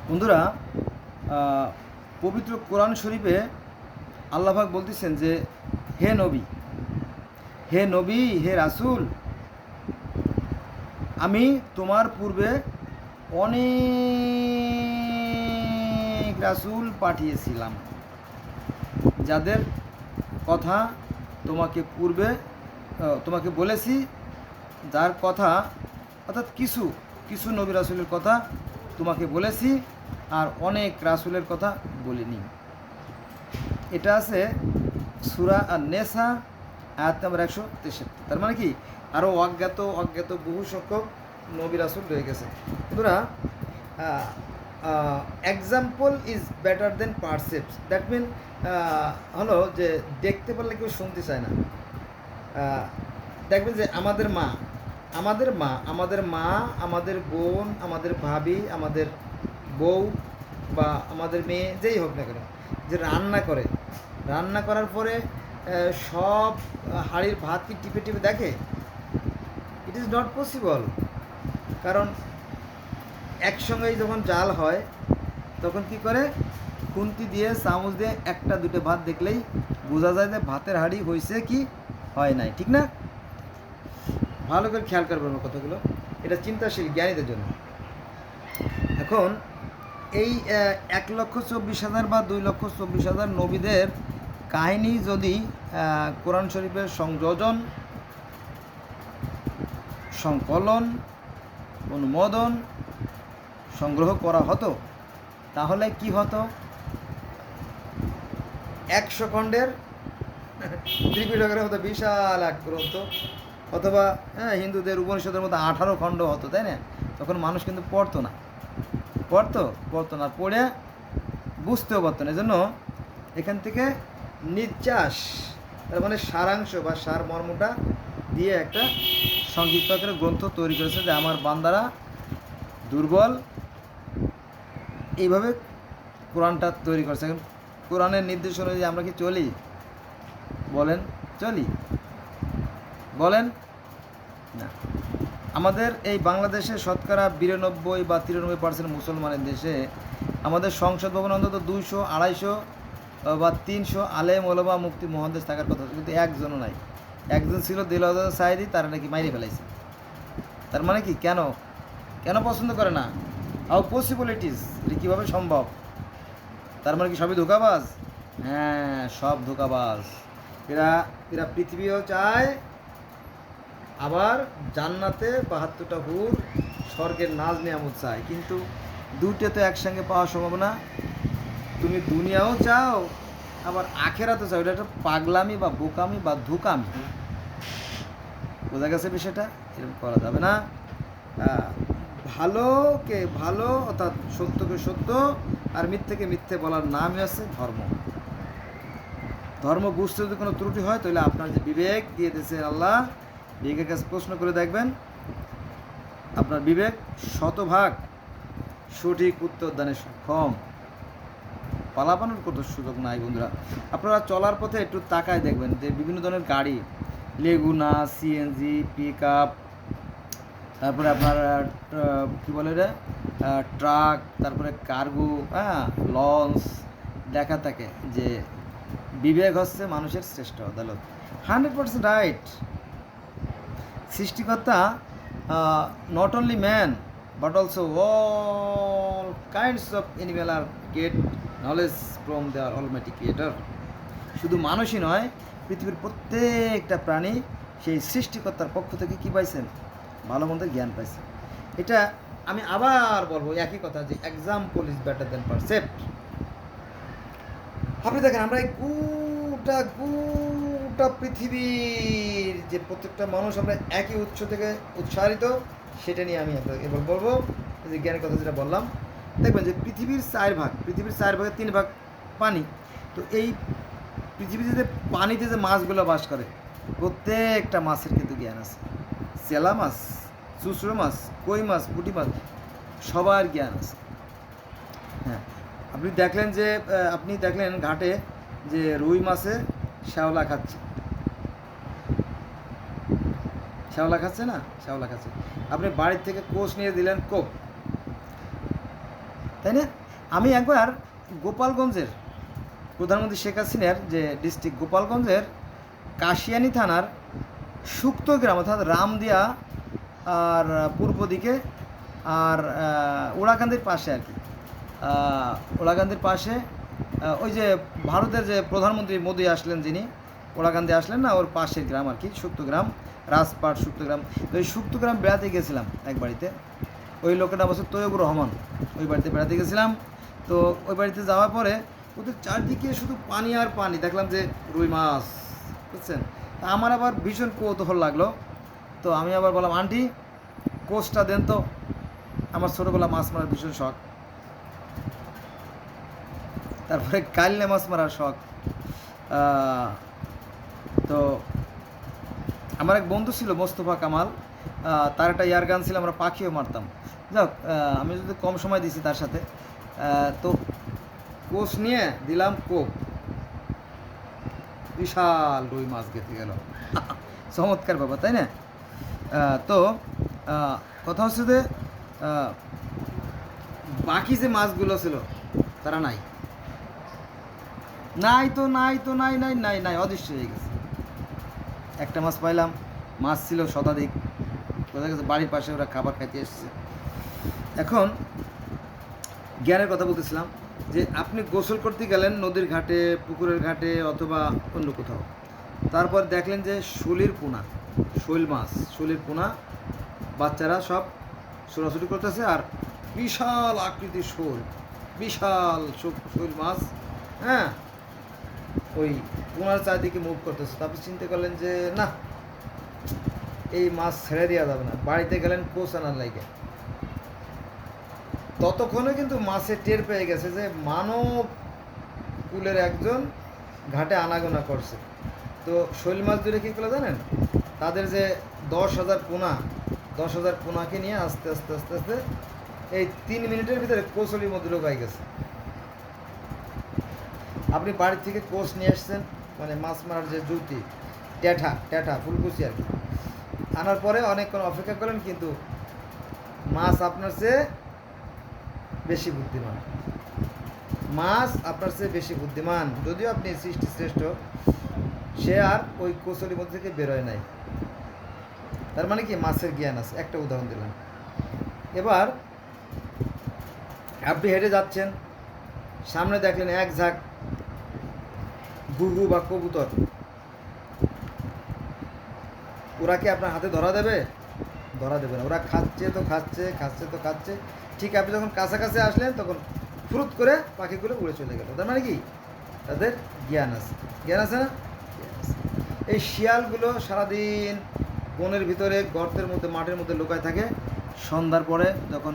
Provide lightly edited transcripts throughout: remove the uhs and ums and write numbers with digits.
বন্ধুরা, পবিত্র কোরআন শরীফে আল্লাহ পাক বলতেছেন যে হে নবী, হে নবী, হে রাসূল, আমি তোমার পূর্বে অনেক রাসূল পাঠিয়েছিলাম, যাদের কথা তোমাকে বলেছি, যার কথা অর্থাৎ কিছু কিছু নবী রাসূলের কথা তোমাকে বলেছি, আর অনেক রাসূলের কথা বলিনি। এটা আছে সূরা আন-নেসা আয়াত নম্বর 163। তার মানে কি আরও অজ্ঞাত বহু সংখ্যক নবী রাসূল রয়ে গেছে। বন্ধুরা, example is better than precepts. That mean হলো যে দেখতে পারলে কেউ শুনতে চায় না। দেখবেন যে আমাদের মা, আমাদের বোন, আমাদের ভাবি, আমাদের বউ বা আমাদের মেয়ে, যেই হোক না কেন, যে রান্না করার পরে সব হাঁড়ির ভাত কি টিপে টিপে দেখে? It is not possible. কারণ একসঙ্গেই যখন জাল হয় তখন কি করে, খুন্তি দিয়ে চামচ দিয়ে একটা দুটো ভাত দেখলেই বোঝা যায় যে ভাতের হাঁড়ি হয়েছে কি হয় নাই, ঠিক না? ভালো করে খেয়াল করবেন কথাগুলো, এটা চিন্তাশীল জ্ঞানীদের জন্য। এখন এই 1,24,000 বা 2,24,000 নবীদের কাহিনী যদি কোরআন শরীফের সংযোজন, সংকলন, অনুমোদন, সংগ্রহ করা হতো, তাহলে কি হতো? 100 খণ্ডের ত্রিপিটকের মতো বিশাল এক গ্রন্থ, অথবা হিন্দুদের উপনিষদের মতো 18 খণ্ড হতো, তাই না? তখন মানুষ কিন্তু পড়তো না, পড়ে বুঝতেও পারতো না। এজন্য এখান থেকে নির্যাস, তার মানে সারাংশ বা সারমর্মটা দিয়ে একটা সংক্ষিপ্ত আকারে গ্রন্থ তৈরি করেছে, যে আমার বান্দারা দুর্বল, এইভাবে কোরআনটা তৈরি করছে। এখন কোরআনের নির্দেশ অনুযায়ী আমরা কি চলি? বলেন না। আমাদের এই বাংলাদেশে শতকরা 92 বা 93% মুসলমানের দেশে আমাদের সংসদ ভবন অন্তত 200, 250 বা 300 আলেম ওলামা মুফতি মুহাদ্দিস থাকার কথা, কিন্তু একজনও নাই। একজন ছিল দেলোয়ার সাইদি, তারা নাকি মাইরে ফেলাইছে। তার মানে কি, কেন পছন্দ করে না? হাউ পসিবল ইট ইজ, এটা কীভাবে সম্ভব? তার মানে কি সবই ধোঁকাবাজ? হ্যাঁ, সব ধোঁকাবাজ। এরা পৃথিবীও চায়, আবার জান্নাতে 72টা হুর, স্বর্গের নাজ নিয়ামত চায়, কিন্তু দুইটা তো একসঙ্গে পাওয়া সম্ভব না। তুমি দুনিয়াও চাও, আবার আখেরাতও চাও। এটা একটা পাগলামি বা বোকামি বা ধুকামি। বোঝা গেছে বিষয়টা? এরকম করা যাবে না। ভালোকে ভালো, অর্থাৎ সত্যকে সত্য আর মিথ্যেকে মিথ্যে বলার নামই আছে ধর্ম। বুঝতে যদি কোনো ত্রুটি হয়, তাহলে আপনার যে বিবেক দিয়ে দিয়েছে আল্লাহ, বিবেকের কাছে প্রশ্ন করে দেখবেন, আপনার বিবেক 100% সঠিক উত্তর দানে সক্ষম। পালাপানোর কোনো সুযোগ নাই। বন্ধুরা, আপনারা চলার পথে একটু তাকায় দেখবেন যে বিভিন্ন ধরনের গাড়ি, লেগুনা, সিএনজি, পিক আপ, তারপরে আপনার কী বলে রে, ট্রাক, তারপরে কার্গো, লঞ্চ, দেখা থাকে যে বিবেক হচ্ছে মানুষের শ্রেষ্ঠ আদালত। 100% রাইট। সৃষ্টিকর্তা not only man but also all kinds of animal are get knowledge from their almighty creator. শুধু মানুষই নয়, পৃথিবীর প্রত্যেকটা প্রাণী সেই সৃষ্টিকর্তার পক্ষ থেকে কী পাইছেন? ভালো মন্দের জ্ঞান পাইছে। এটা আমি আবার বলবো একই কথা, যে example is better then percept. আপনি দেখেন, আমরা এই গোটা পৃথিবীর যে প্রত্যেকটা মানুষ, আমরা একই উৎস থেকে উৎসাহিত, সেটা নিয়ে আমি এবার বলবো যে জ্ঞানের কথা যেটা বললাম। দেখবেন যে পৃথিবীর 4 ভাগের 3 ভাগ পানি। তো এই পৃথিবীতে যে পানিতে যে মাছগুলো বাস করে, প্রত্যেকটা মাছের কিন্তু জ্ঞান আছে। চেলা মাছ, চুচড়ো মাছ, কই মাছ, পুঁটি মাছ, সবার জ্ঞান আছে। হ্যাঁ, আপনি দেখলেন ঘাটে যে রুই মাছে শ্যাওলা খাচ্ছে না? শ্যাওলা খাচ্ছে। আপনি বাড়ির থেকে কোষ নিয়ে দিলেন কোপ, তাই না? আমি একবার গোপালগঞ্জের প্রধানমন্ত্রী শেখ হাসিনার যে ডিস্ট্রিক্ট গোপালগঞ্জের কাশিয়ানী থানার সুক্ত গ্রাম অর্থাৎ রামদিয়া আর পূর্ব দিকে আর ওড়াকান্দির পাশে আর কি, ওড়াকান্দির পাশে ওই যে ভারতের যে প্রধানমন্ত্রী মোদি আসলেন, যিনি ওড়াকান্দি আসলেন না, ওর পাশের গ্রাম আর কি, সুক্তগ্রাম, রাজপাট সুক্তগ্রাম। তো ওই সুক্তগ্রাম বেড়াতে গেছিলাম এক বাড়িতে, ওই লোকের নাম হচ্ছে তৈয়বুর রহমান, ওই বাড়িতে বেড়াতে গেছিলাম। তো ওই বাড়িতে যাওয়ার পরে ওদের চারদিকে শুধু পানি আর পানি, দেখলাম যে রুই মাছ, বুঝছেন। তা আমার আবার ভীষণ কৌতূহল লাগলো, তো আমি আবার বললাম, আন্টি কোচটা দেন তো, আমার ছোটোবেলা মাছ মারার ভীষণ শখ, তারপরে কাইলে মাছ মারার শখ। তো আমার এক বন্ধু ছিল মোস্তফা কামাল, তার একটা ইয়ারগান ছিল, আমরা পাখিও মারতাম। যাক, আমি যদি কম সময় দিছি তার সাথে, তো কোচ নিয়ে দিলাম কোপ, বিশাল রুই মাছ গেতে গেল। চমৎকার ব্যাপার, তাই না? তো কথা হচ্ছে যে বাকি যে মাছগুলো ছিল তারা নাই, নাই তো নাই তো নাই নাই নাই নাই অদৃশ্য হয়ে গেছে। একটা মাছ পাইলাম, মাছ ছিল শতাধিক, বোঝা গেছে বাড়ির পাশে ওরা খাবার খাইতে এসছে। এখন জ্ঞানের কথা বলতেছিলাম যে আপনি গোসল করতে গেলেন নদীর ঘাটে, পুকুরের ঘাটে অথবা অন্য কোথাও, তারপর দেখলেন যে শোলের পোনা, শোল মাছ, শোলের পোনা বাচ্চারা সব ছোটাছুটি করতেছে, আর বিশাল আকৃতির শোল, বিশাল শোল মাছ, হ্যাঁ, ওই পোনার চারদিকে মুভ করতেছে। তারপর চিন্তা করলেন যে না, এই মাছ ছেড়ে দেওয়া যাবে না, বাড়িতে গেলেন কোচ আনার লাগে। ততক্ষণে কিন্তু মাছে টের পেয়ে গেছে যে মানব কুলের একজন ঘাটে আনাগোনা করছে। তো শৈল মাছ ধরে কী করলো জানেন, তাদের যে 10,000 পোনা, 10,000 পোনাকে নিয়ে আস্তে আস্তে আস্তে আস্তে এই 3 মিনিটের ভিতরে কোচলির মধ্যে ঢোকাই গেছে। আপনি বাড়ি থেকে কোচ নিয়ে এসছেন, মানে মাছ মারার যে জুতি, ট্যাঠা ফুলকুচি আর কি, আনার পরে অনেকক্ষণ অপেক্ষা করলেন, কিন্তু মাছ আপনার চেয়ে বেশি বুদ্ধিমান, মাছ আপনার চেয়ে বেশি বুদ্ধিমান, যদিও আপনি সৃষ্টি শ্রেষ্ঠ, সে আর ওই কোচলির মধ্যে থেকে বেরোয় নাই। তার মানে কি, মাছের জ্ঞান আছে। একটা উদাহরণ দিলাম। এবার আপনি হেঁটে যাচ্ছেন, সামনে দেখলেন এক ঝাঁক ঘুঘু বা কবুতর, ওরা কি আপনার হাতে ধরা দেবে? ধরা দেবে না, ওরা খাচ্ছে তো খাচ্ছে, খাচ্ছে তো খাচ্ছে। ঠিক আপনি যখন কাছাকাছি আসলেন তখন ফুরুত করে পাখিগুলো উড়ে চলে গেল। তার মানে কি, তাদের জ্ঞান আছে, জ্ঞান আছে না? এই শিয়ালগুলো সারাদিন বনের ভিতরে গর্তের মধ্যে, মাঠের মধ্যে লুকায় থাকে, সন্ধ্যার পরে যখন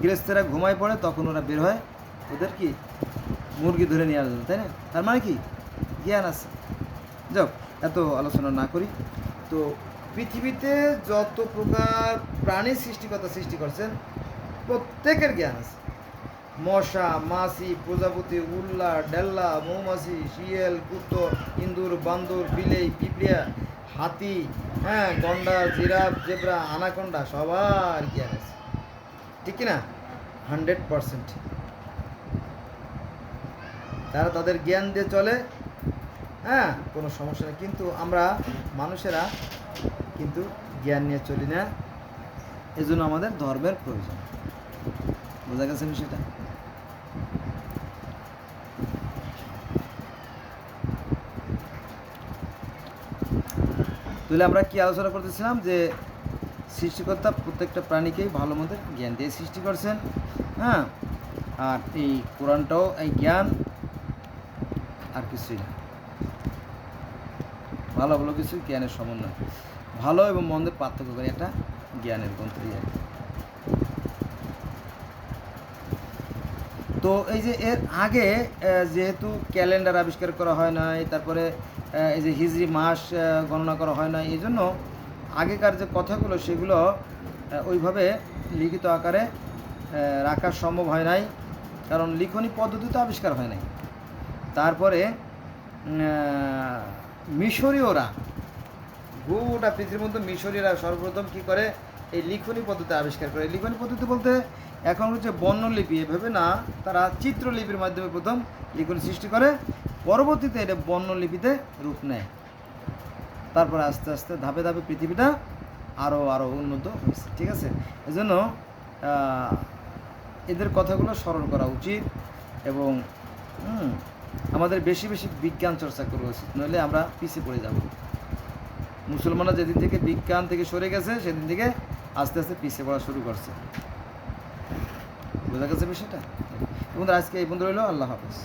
গৃহস্থেরা ঘুমায় পড়ে তখন ওরা বের হয়, ওদের কি মুরগি ধরে নিয়ে আসবে, তাই না? তার মানে কি, জ্ঞান আছে। যাক, এত আলোচনা না করি। তো পৃথিবীতে যত প্রকার প্রাণী সৃষ্টিকর্তা সৃষ্টি করছেন, প্রত্যেকের জ্ঞান আছে। মশা, মাছি, প্রজাপতি, উল্লা, ডেল্লা, মৌমাছি, শিয়াল, কুত্তো, ইন্দুর, বান্দর, বিলেই, পিঁপড়িয়া, হাতি, হ্যাঁ, গন্ডার, জিরাফ, জেব্রা, আনাকন্ডা, সবার জ্ঞান আছে, ঠিক কিনা? 100%। তারা তাদের জ্ঞান দিয়ে চলে, হ্যাঁ, কোনো সমস্যা নেই। কিন্তু আমরা মানুষেরা কিন্তু জ্ঞান নিয়ে চলি না, এজন্য আমাদের ধর্মের প্রয়োজন। বোঝা গেছে বিষয়টা? তাহলে আমরা কি আলোচনা করতেছিলাম যে সৃষ্টিকর্তা প্রত্যেকটা প্রাণীকেই ভালো মন্দের জ্ঞান দিয়ে সৃষ্টি করছেন, হ্যাঁ, আর এই কোরআনটাও এই জ্ঞান, আর কিছুই না। ভালো ভালো কিছু জ্ঞানের সমন্বয়, ভালো এবং মন্দের পার্থক্য করে একটা জ্ঞানের গ্রন্থ। তো এই যে এর আগে যেহেতু ক্যালেন্ডার আবিষ্কার করা হয় নাই, তারপরে এই যে হিজরি মাস গণনা করা হয় না, এই জন্য আগেকার যে কথাগুলো সেগুলো ওইভাবে লিখিত আকারে রাখা সম্ভব হয় নাই, কারণ লিখনি পদ্ধতি তো আবিষ্কার হয় নাই। তারপরে মিশরীয়রা, গোটা পৃথিবীর মধ্যে মিশরীয়রা সর্বপ্রথম কী করে, এই লিখনি পদ্ধতি আবিষ্কার করে। লিখনি পদ্ধতি বলতে এখন হচ্ছে বর্ণলিপি, এভাবে না, তারা চিত্রলিপির মাধ্যমে প্রথম লিখনি সৃষ্টি করে, পরবর্তীতে এটা বর্ণলিপিতে রূপ নেয়। তারপরে আস্তে আস্তে ধাপে ধাপে পৃথিবীটা আরও আরও উন্নত হয়েছে। ঠিক আছে, এজন্য এদের কথাগুলো স্মরণ করা উচিত এবং আমাদের বেশি বেশি বিজ্ঞান চর্চা করা উচিত, নইলে আমরা পিছিয়ে পড়ে যাব। মুসলমানরা যেদিন থেকে বিজ্ঞান থেকে সরে গেছে সেদিন থেকে আস্তে আস্তে পিছিয়ে পড়া শুরু করছে। বোঝা গেছে বিষয়টা? এবং আজকে এই বন্ধু রইল। আল্লাহ হাফেজ।